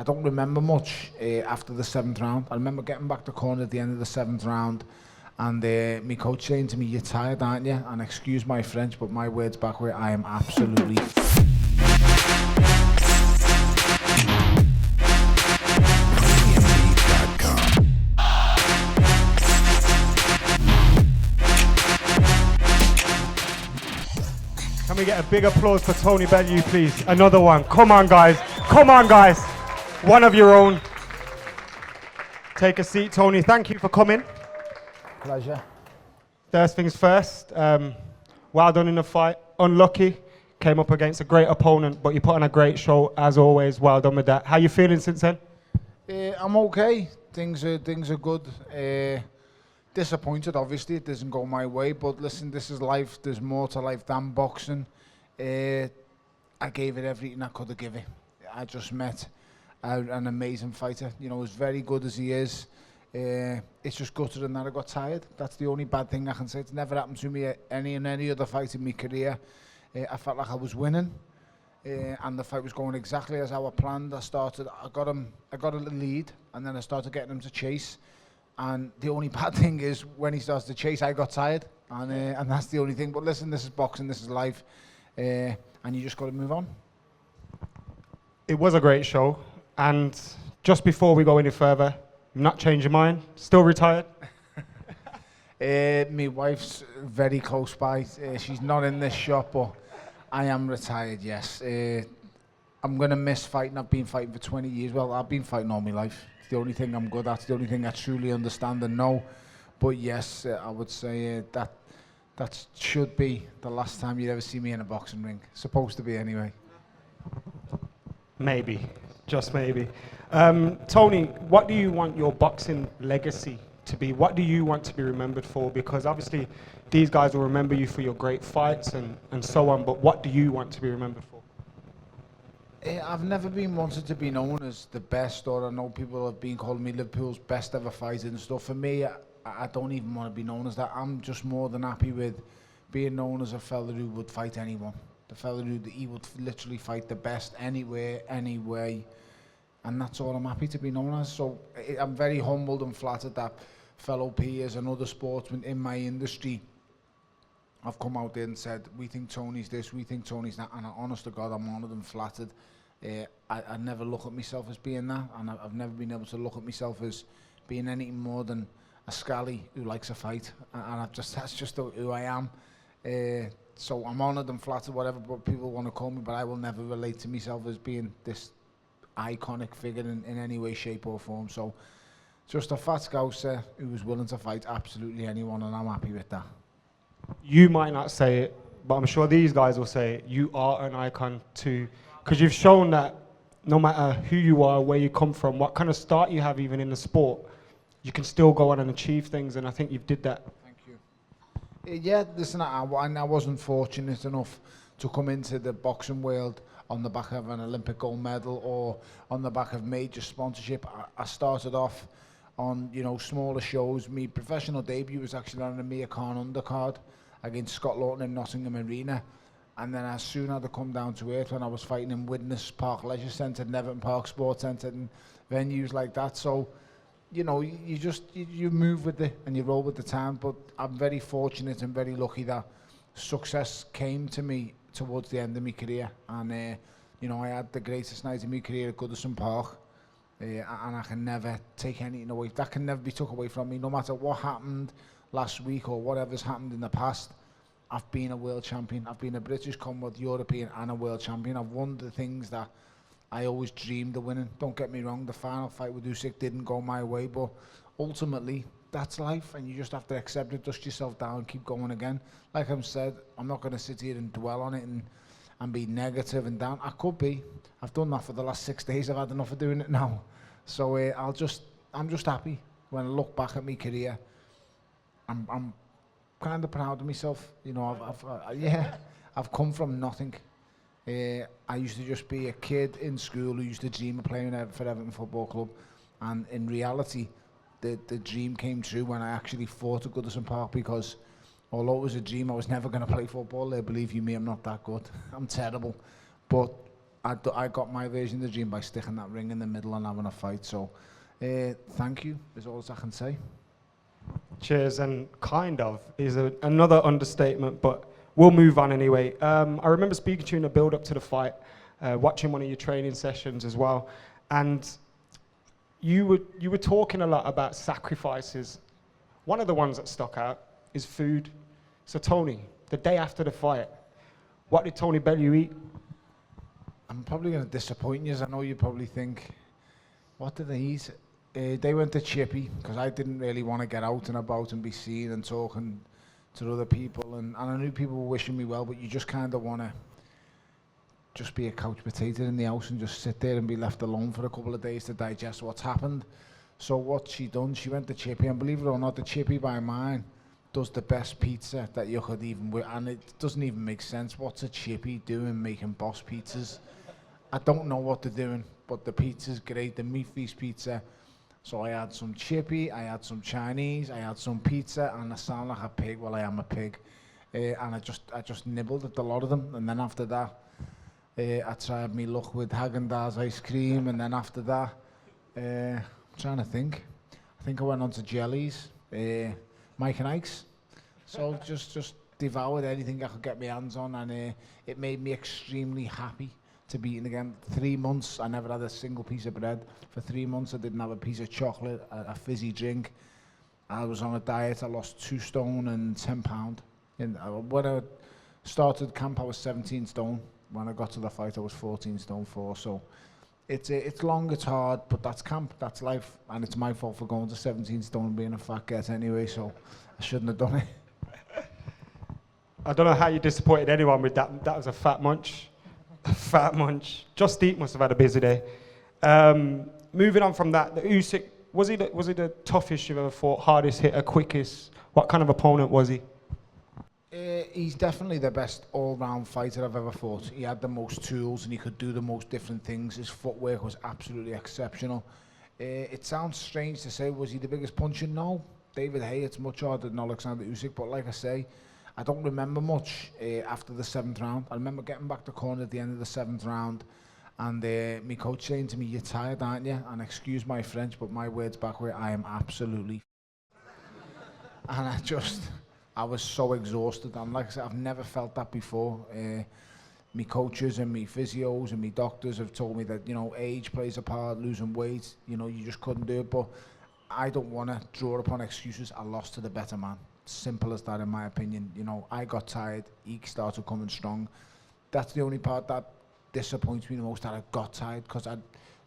I don't remember much after the 7th round. I remember getting back the corner at the end of the 7th round, and my coach saying to me, "You're tired, aren't you?" And excuse my French, but my words back were, "I am absolutely." Can we get a big applause for Tony Bellew, please? Another one. Come on, guys. Come on, guys. One of your own. Take a seat, Tony. Thank you for coming. Pleasure. First things first. Well done in the fight. Unlucky. Came up against a great opponent, but you put on a great show, as always. Well done with that. How you feeling since then? I'm okay. Things are good. Disappointed, obviously, it doesn't go my way, but listen, this is life. There's more to life than boxing. I gave it everything I could have given. I just met an amazing fighter, you know, as very good as he is. It's just gutted and that I got tired. That's the only bad thing I can say. It's never happened to me in any other fight in my career. I felt like I was winning, and the fight was going exactly as I planned. I got a lead, and then I started getting him to chase. And the only bad thing is when he starts to chase, I got tired, and that's the only thing. But listen, this is boxing, this is life, and you just got to move on. It was a great show, and just before we go any further, not change your mind, still retired? My wife's very close by. She's not in this shop, but I am retired, yes. I'm going to miss fighting. I've been fighting for 20 years. Well, I've been fighting all my life. The only thing I'm good at, the only thing I truly understand and know. But yes, I would say that should be the last time you'd ever see me in a boxing ring. Supposed to be anyway. Maybe, just maybe. Tony, what do you want your boxing legacy to be? What do you want to be remembered for? Because obviously these guys will remember you for your great fights and so on, but what do you want to be remembered for? I've never been wanted to be known as the best, or I know people have been calling me Liverpool's best ever fighter and stuff. For me, I don't even want to be known as that. I'm just more than happy with being known as a fella who would fight anyone. The fella he would literally fight the best anywhere, any way. And that's all I'm happy to be known as. So I'm very humbled and flattered that fellow peers and other sportsmen in my industry have come out there and said, we think Tony's this, we think Tony's that, and honest to God, I'm honoured and flattered. I never look at myself as being that, and I've never been able to look at myself as being anything more than a scally who likes a fight, and that's just who I am. So I'm honoured and flattered, whatever people want to call me, but I will never relate to myself as being this iconic figure in any way, shape or form. So just a fat scouser who was willing to fight absolutely anyone, and I'm happy with that. You might not say it, but I'm sure these guys will say it. You are an icon too, because you've shown that no matter who you are, where you come from, what kind of start you have even in the sport, you can still go on and achieve things, and I think you've did that. Thank you. Yeah, listen, I wasn't fortunate enough to come into the boxing world on the back of an Olympic gold medal or on the back of major sponsorship. I started off on, you know, smaller shows. My professional debut was actually on a Amir Khan undercard against Scott Lawton in Nottingham Arena, and then as soon as I come down to earth when I was fighting in Widnes Park Leisure Centre, Neverton Park Sports Centre, and venues like that. So, you know, you move with it and you roll with the time. But I'm very fortunate and very lucky that success came to me towards the end of my career, and you know, I had the greatest night of my career at Goodison Park. And I can never take anything away. That can never be took away from me. No matter what happened last week or whatever's happened in the past, I've been a world champion. I've been a British, Commonwealth, European and a world champion. I've won the things that I always dreamed of winning. Don't get me wrong, the final fight with Usyk didn't go my way, but ultimately, that's life, and you just have to accept it, dust yourself down and keep going again. Like I've said, I'm not going to sit here and dwell on it and be negative and down. I could be. I've done that for the last 6 days. I've had enough of doing it now. So I'm just happy when I look back at my career. I'm kind of proud of myself. You know, I've come from nothing. I used to just be a kid in school who used to dream of playing for Everton Football Club, and in reality, the dream came true when I actually fought at Goodison Park, because although it was a dream, I was never going to play football there. Believe you me, I'm not that good. I'm terrible. But I got my version of the dream by sticking that ring in the middle and having a fight. So, thank you is all I can say. Cheers, and kind of is another understatement, but we'll move on anyway. I remember speaking to you in the build-up to the fight, watching one of your training sessions as well, and you were talking a lot about sacrifices. One of the ones that stuck out is food. So Tony, the day after the fight, what did Tony Bellew eat? I'm probably going to disappoint you, as I know you probably think, what did they eat? They went to Chippy, because I didn't really want to get out and about and be seen and talking to other people. And I knew people were wishing me well, but you just kind of want to just be a couch potato in the house and just sit there and be left alone for a couple of days to digest what's happened. So what she done, she went to Chippy, and believe it or not, the Chippy by mine does the best pizza that you could even, and it doesn't even make sense. What's a Chippy doing making boss pizzas? I don't know what they're doing, but the pizza's great, the meat feast pizza. So I had some Chippy, I had some Chinese, I had some pizza, and I sound like a pig. Well, I am a pig. And I just nibbled at a lot of them, and then after that, I tried me luck with Häagen-Dazs ice cream, and then after that, I'm trying to think. I think I went on to jellies, Mike and Ike's. So just devoured anything I could get my hands on, and it made me extremely happy to be eating again. 3 months, I never had a single piece of bread. For 3 months, I didn't have a piece of chocolate, a fizzy drink. I was on a diet. I lost 2 stone and 10 pound. And when I started camp, I was 17 stone. When I got to the fight, I was 14 stone 4. So it's long, it's hard, but that's camp, that's life, and it's my fault for going to 17 stone and being a fat get anyway. So I shouldn't have done it. I don't know how you disappointed anyone with that. That was a fat munch. A fat munch. Just Eat must have had a busy day. Moving on from that, the Usyk, was he the toughest you've ever fought, hardest hitter, quickest? What kind of opponent was he? He's definitely the best all-round fighter I've ever fought. He had the most tools and he could do the most different things. His footwork was absolutely exceptional. It sounds strange to say, was he the biggest puncher? No. David Haye, it's much harder than Alexander Usyk, but like I say, I don't remember much after the 7th round. I remember getting back the corner at the end of the 7th round, and my coach saying to me, "You're tired, aren't you?" And excuse my French, but my words back were, "I am absolutely." And I was so exhausted. And like I said, I've never felt that before. Me coaches and me physios and me doctors have told me that, you know, age plays a part, losing weight, you know, you just couldn't do it. But I don't want to draw upon excuses. I lost to the better man. Simple as that, in my opinion. You know, I got tired. He started coming strong. That's the only part that disappoints me the most, that I got tired, because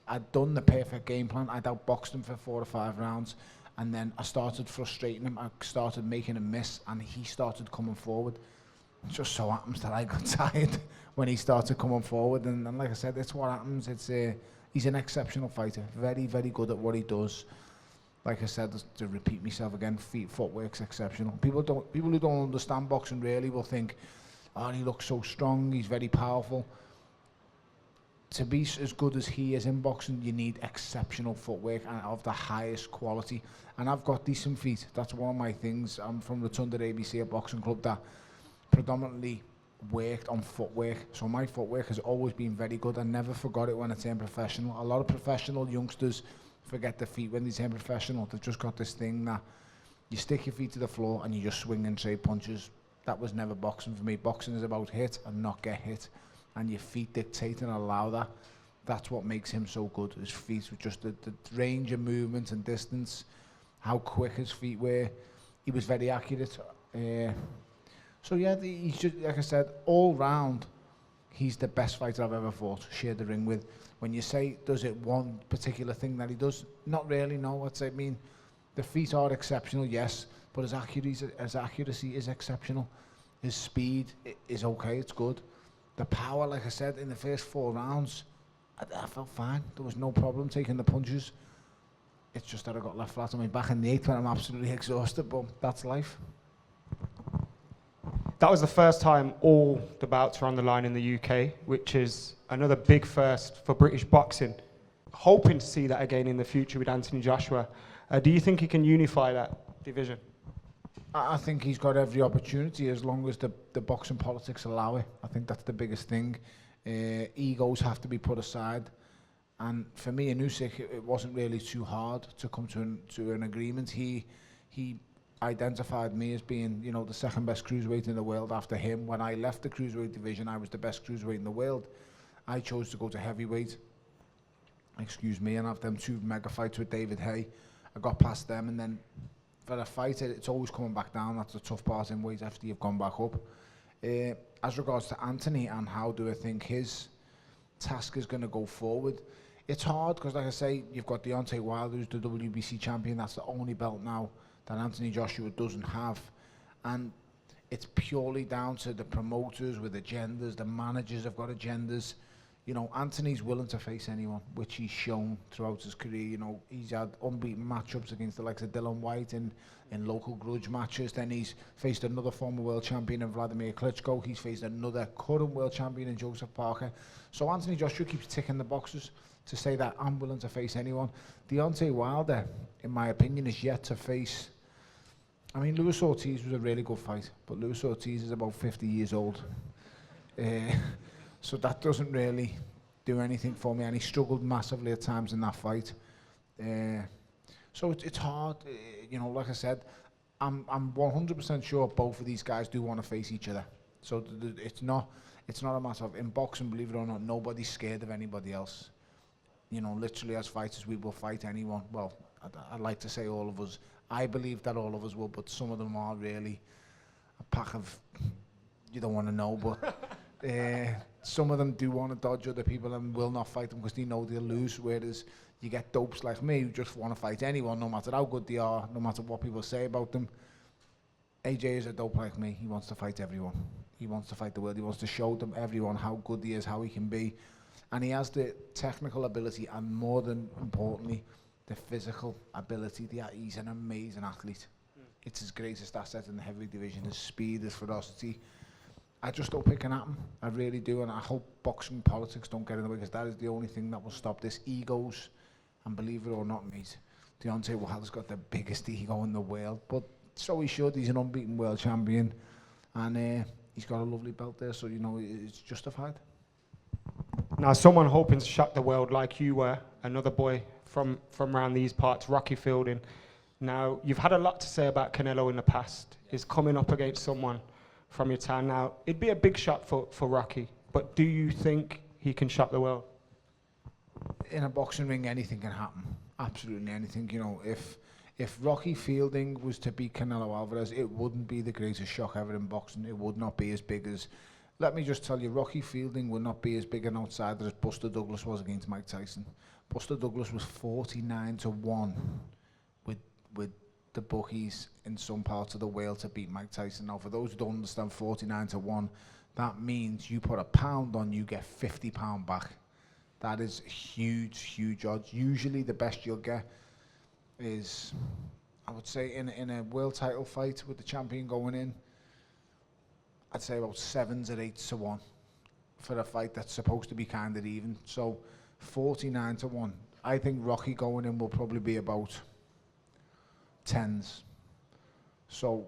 I'd done the perfect game plan. I'd outboxed him for 4 or 5 rounds, and then I started frustrating him. I started making him miss, and he started coming forward. It just so happens that I got tired when he started coming forward, and like I said, it's what happens. He's an exceptional fighter, very, very good at what he does. Like I said, to repeat myself again, footwork's exceptional. People who don't understand boxing really will think, "Oh, he looks so strong, he's very powerful." To be as good as he is in boxing, you need exceptional footwork and of the highest quality. And I've got decent feet. That's one of my things. I'm from Rotunda ABC, a boxing club that predominantly worked on footwork. So my footwork has always been very good. I never forgot it when I turned professional. A lot of professional youngsters forget their feet when they turn professional. They've just got this thing that you stick your feet to the floor and you just swing and trade punches. That was never boxing for me. Boxing is about hit and not get hit. And your feet dictate and allow that. That's what makes him so good. His feet, with just the range of movement and distance, how quick his feet were. He was very accurate. So yeah, he's just, like I said, all round, he's the best fighter I've ever fought, shared the ring with. When you say, does it one particular thing that he does? Not really, no. I mean, the feet are exceptional, yes, but his accuracy is exceptional. His speed is okay, it's good. The power, like I said, in the first 4 rounds, I felt fine. There was no problem taking the punches. It's just that I got left flat on my back in the 8th when I'm absolutely exhausted, but that's life. That was the first time all the bouts were on the line in the UK, which is another big first for British boxing. Hoping to see that again in the future with Anthony Joshua. Do you think he can unify that division? I think he's got every opportunity as long as the boxing politics allow it. I think that's the biggest thing. Egos have to be put aside. And for me and Usyk, it wasn't really too hard to come to an agreement. He identified me as being, you know, the second best cruiserweight in the world after him. When I left the cruiserweight division, I was the best cruiserweight in the world. I chose to go to heavyweight, and have them 2 mega fights with David Hay. I got past them, and then for a fight, it's always coming back down. That's the tough part in weight after you've gone back up. As regards to Anthony and how do I think his task is going to go forward, it's hard because, like I say, you've got Deontay Wilder, who's the WBC champion. That's the only belt now that Anthony Joshua doesn't have. And it's purely down to the promoters with agendas. The managers have got agendas. You know, Anthony's willing to face anyone, which he's shown throughout his career. You know, he's had unbeaten matchups against the likes of Wilder Whyte in local grudge matches. Then he's faced another former world champion in Vladimir Klitschko. He's faced another current world champion in Joseph Parker. So Anthony Joshua keeps ticking the boxes to say that I'm willing to face anyone. Deontay Wilder, in my opinion, is yet to face... I mean, Luis Ortiz was a really good fight, but Luis Ortiz is about 50 years old. So that doesn't really do anything for me, and he struggled massively at times in that fight. So it's hard, you know, like I said, I'm 100% sure both of these guys do want to face each other. So it's not a matter of, in boxing, believe it or not, nobody's scared of anybody else. You know, literally as fighters, we will fight anyone. Well, I'd like to say all of us. I believe that all of us will, but some of them are really a pack of, you don't want to know, but some of them do want to dodge other people and will not fight them because they know they'll lose, whereas you get dopes like me who just want to fight anyone, no matter how good they are, no matter what people say about them. AJ is a dope like me. He wants to fight everyone. He wants to fight the world. He wants to show them, everyone, how good he is, how he can be. And he has the technical ability and, more than importantly, the physical ability. He's an amazing athlete. It's his greatest asset in the heavyweight division, his speed, his ferocity. I just hope it can happen. I really do, and I hope boxing politics don't get in the way, because that is the only thing that will stop this. Egos, and believe it or not, mate, Deontay Wilder's got the biggest ego in the world, but so he should. He's an unbeaten world champion, and he's got a lovely belt there, so, you know, it's justified. Now, someone hoping to shock the world like you were, another boy from around these parts, Rocky Fielding. Now, you've had a lot to say about Canelo in the past. He's coming up against someone from your town now. It'd be a big shot for Rocky, but do you think he can shock the world? In a boxing ring, anything can happen. Absolutely anything. You know, if Rocky Fielding was to beat Canelo Alvarez, it wouldn't be the greatest shock ever in boxing. It would not be as big as... Let me just tell you, Rocky Fielding would not be as big an outsider as Buster Douglas was against Mike Tyson. Buster Douglas was 49-1 with the bookies in some parts of the world to beat Mike Tyson. Now, for those who don't understand 49-1, that means you put £1 on, you get £50 back. That is huge, huge odds. Usually the best you'll get is, I would say, in a world title fight with the champion going in, I'd say about 7s or 8s to 1 for a fight that's supposed to be kind of even. So 49-1. I think Rocky going in will probably be about 10s. So,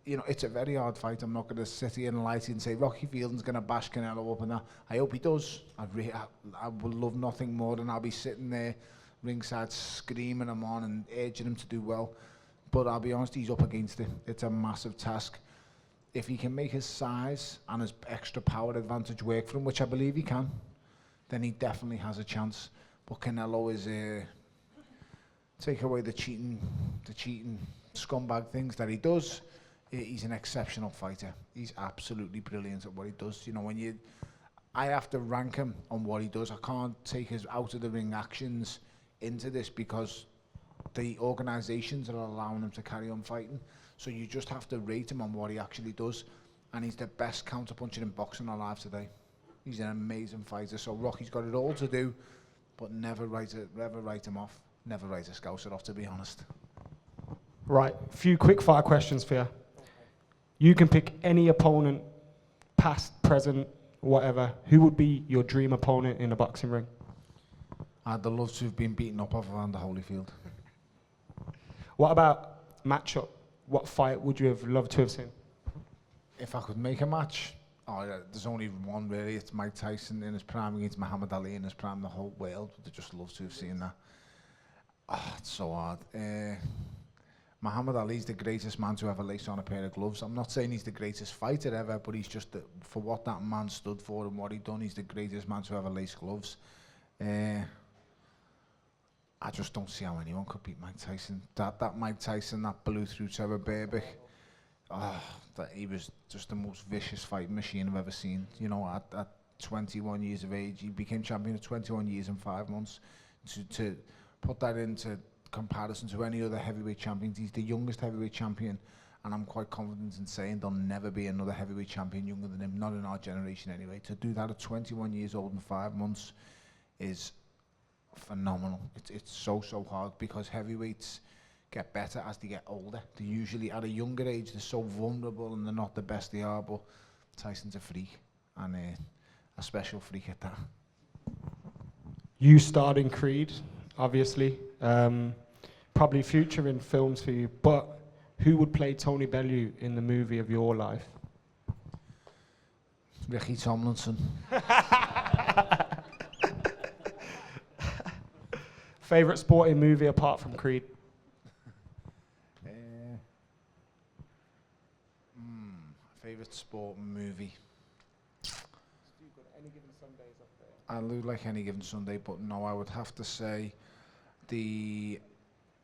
you know, it's a very hard fight. I'm not going to sit here and lie to you and say Rocky Fielding's going to bash Canelo up and that. I hope he does. I would love nothing more than I'll be sitting there ringside screaming him on and urging him to do well. But I'll be honest, he's up against it. It's a massive task. If he can make his size and his extra power advantage work for him, which I believe he can, then he definitely has a chance. But Canelo is take away the cheating scumbag things that he does. He's an exceptional fighter. He's absolutely brilliant at what he does. You know, I have to rank him on what he does. I can't take his out of the ring actions into this because the organisations are allowing him to carry on fighting. So you just have to rate him on what he actually does. And he's the best counterpuncher in boxing alive today. He's an amazing fighter. So Rocky's got it all to do, but never write him off. Never write a Scouser off, to be honest. Right, a few quick fire questions for you. You can pick any opponent, past, present, whatever. Who would be your dream opponent in a boxing ring? I'd love to have been beaten up off of Evander Holyfield. What about matchup? What fight would you have loved to have seen? If I could make a match, Oh, yeah, there's only one really. It's Mike Tyson in his prime against Muhammad Ali in his prime. The whole world would just love to have seen that. Oh, it's so hard. Muhammad Ali's the greatest man to ever lace on a pair of gloves. I'm not saying he's the greatest fighter ever, but he's just, for what that man stood for and what he done, he's the greatest man to ever lace gloves. I just don't see how anyone could beat Mike Tyson. That Mike Tyson that blew through Trevor Berbick, that he was just the most vicious fighting machine I've ever seen. You know, at 21 years of age, he became champion at 21 years and 5 months. To put that into comparison to any other heavyweight champions, he's the youngest heavyweight champion, and I'm quite confident in saying there'll never be another heavyweight champion younger than him, not in our generation anyway. To do that at 21 years old and 5 months is phenomenal. It's so hard, because heavyweights get better as they get older. They're usually at a younger age, they're so vulnerable and they're not the best they are, but Tyson's a freak, and a special freak at that. You starred in Creed, obviously. Probably future in films for you, but who would play Tony Bellew in the movie of your life? Ricky Tomlinson. Favorite sporting movie apart from Creed? Favorite sporting movie? Any Given Sundays up there. I do like Any Given Sunday, but no, I would have to say the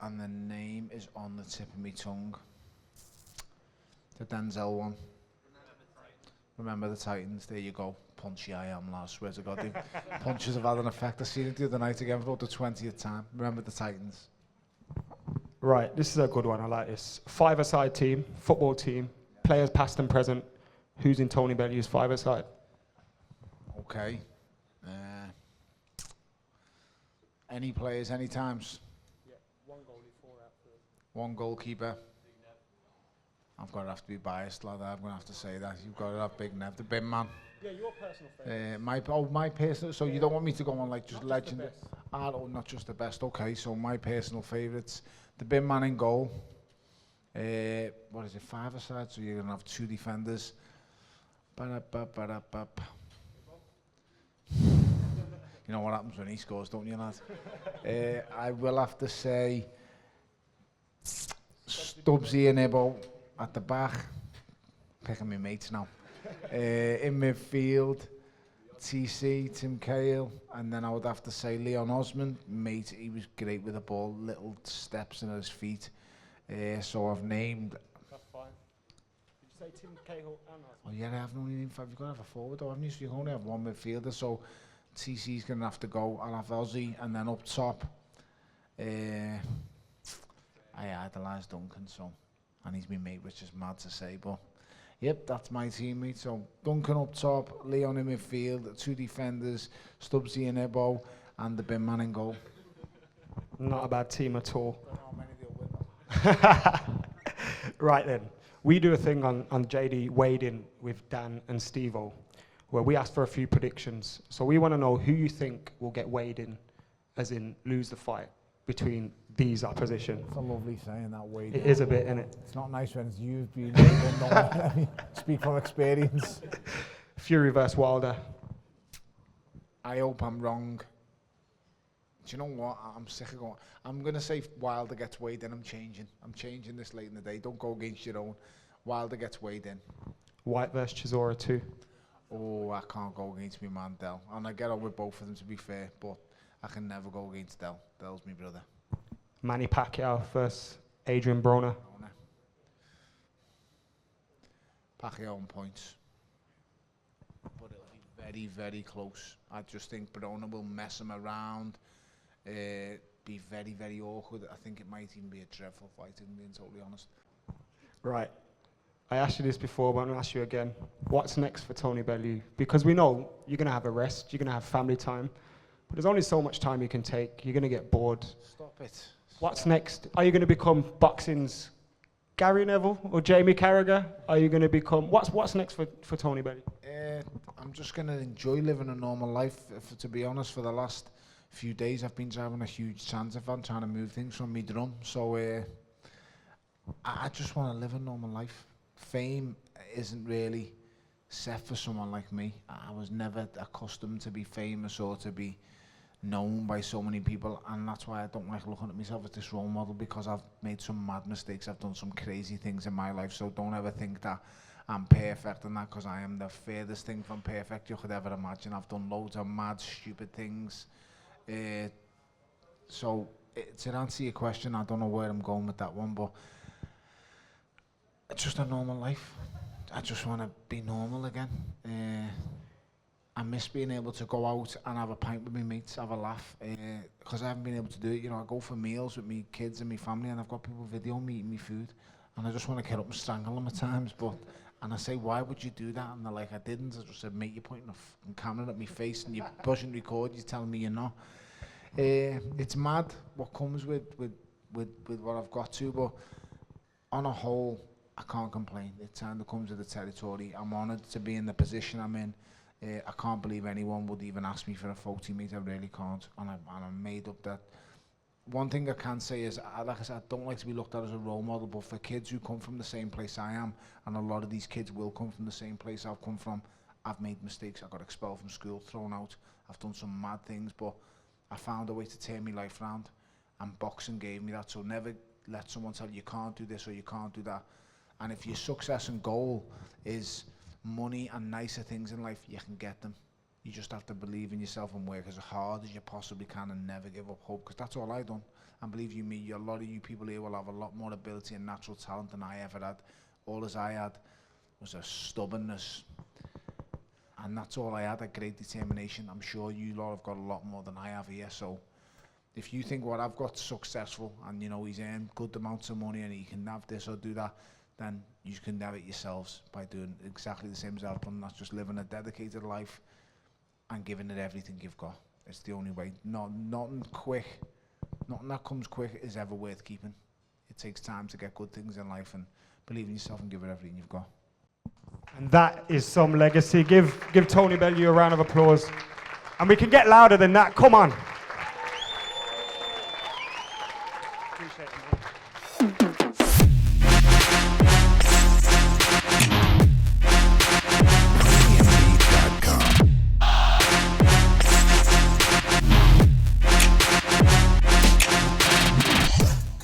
name is on the tip of my tongue. The Denzel one. Remember the Titans. There you go. Punchy I am, lad. Swear to God, punches have had an effect. I seen it the other night again for about the 20th time. Remember the Titans. Right, this is a good one. I like this. Five-a-side team, football team, players past and present. Who's in Tony Bellew's five-a-side? Okay. Any players, any times? Yeah, one goalie, 4 outfield. One goalkeeper. I've got to have to be biased, lad. I'm going to have to say that. You've got to have Big Nev, the bin man. Yeah, your personal favourite. My personal. So you don't want me to go on like just Not legend? just the best. No, not just the best. Okay, so my personal favourites: the bin man in goal. What is it? Five-a-side. So you're going to have 2 defenders. Ba-da-ba-ba-da-ba. You know what happens when he scores, don't you, lad? I will have to say Stubbsy and Ibbo at the back. Picking my mates now. In midfield, TC, Tim Cahill, and then I would have to say Leon Osman. Mate, he was great with the ball, little steps in his feet. So I've named... That's fine. Did you say Tim Cahill and Osman? Oh yeah, I have only named 5. You've got to have a forward though, haven't you? So you can only have one midfielder, so TC's going to have to go. I'll have Ozzy, and then up top, I idolise Duncan, so, and he's my mate, which is mad to say, but yep, that's my teammate. So Duncan up top, Leon in midfield, 2 defenders, Stubbsy and Ibbo, and the bin man in goal. Not a bad team at all. Don't know how many they'll win though. Right then, we do a thing on JD Wading with Dan and Steve-O, where we ask for a few predictions. So we want to know who you think will get weighed in, as in lose the fight between these opposition. It's a lovely saying, that way. It is a bit, isn't it? It's not nice when it's used being done. Speak from experience. Fury versus Wilder. I hope I'm wrong. Do you know what? I'm sick of going. I'm going to say Wilder gets weighed in. I'm changing this late in the day. Don't go against your own. Wilder gets weighed in. Whyte versus Chisora 2. Oh, I can't go against my man Del. And I get on with both of them, to be fair, but I can never go against Del. Del's my brother. Manny Pacquiao versus Adrian Broner. Pacquiao on points. But it'll be very, very close. I just think Broner will mess him around. Be very, very awkward. I think it might even be a dreadful fight, if I'm being totally honest. Right. I asked you this before, but I'm going to ask you again. What's next for Tony Bellew? Because we know you're going to have a rest, you're going to have family time, but there's only so much time you can take. You're going to get bored. Stop it. What's next? Are you going to become boxing's Gary Neville or Jamie Carragher? Are you going to become... What's next for Tony Bellew? I'm just going to enjoy living a normal life. To be honest, for the last few days, I've been driving a huge Transit van trying to move things from me drum. So I just want to live a normal life. Fame isn't really set for someone like me. I was never accustomed to be famous or to be known by so many people, and that's why I don't like looking at myself as this role model, because I've made some mad mistakes, I've done some crazy things in my life. So don't ever think that I'm perfect and that, because I am the furthest thing from perfect you could ever imagine. I've done loads of mad, stupid things. So to answer your question, I don't know where I'm going with that one, but it's just a normal life. I just want to be normal again. I miss being able to go out and have a pint with my mates, have a laugh, because I haven't been able to do it. You know, I go for meals with me kids and my family, and I've got people video me eating me food, and I just want to get up and strangle them at times. And I say, why would you do that? And they're like, I didn't. I just said, mate, you're pointing a fucking camera at my face and you're pushing record, you're telling me you're not. It's mad what comes with what I've got to, but on a whole, I can't complain. It kind of comes with the territory. I'm honoured to be in the position I'm in. I can't believe anyone would even ask me for a photo, mate. I really can't. And I'm made up that. One thing I can say is, like I said, I don't like to be looked at as a role model, but for kids who come from the same place I am, and a lot of these kids will come from the same place I've come from, I've made mistakes. I got expelled from school, thrown out. I've done some mad things, but I found a way to turn my life around, and boxing gave me that. So never let someone tell you can't do this or you can't do that. And if your success and goal is money and nicer things in life, you can get them. You just have to believe in yourself and work as hard as you possibly can and never give up hope, because that's all I've done. And believe you me, a lot of you people here will have a lot more ability and natural talent than I ever had. All as I had was a stubbornness, and that's all I had, a great determination. I'm sure you lot have got a lot more than I have here. So if you think what I've got successful, and you know he's earned good amounts of money and he can have this or do that, then you can have it yourselves by doing exactly the same as I've done. That's just living a dedicated life and giving it everything you've got. It's the only way. Nothing quick, nothing that comes quick is ever worth keeping. It takes time to get good things in life, and believe in yourself and give it everything you've got. And that is some legacy. Give Tony Bellew a round of applause. And we can get louder than that. Come on. Appreciate it, man.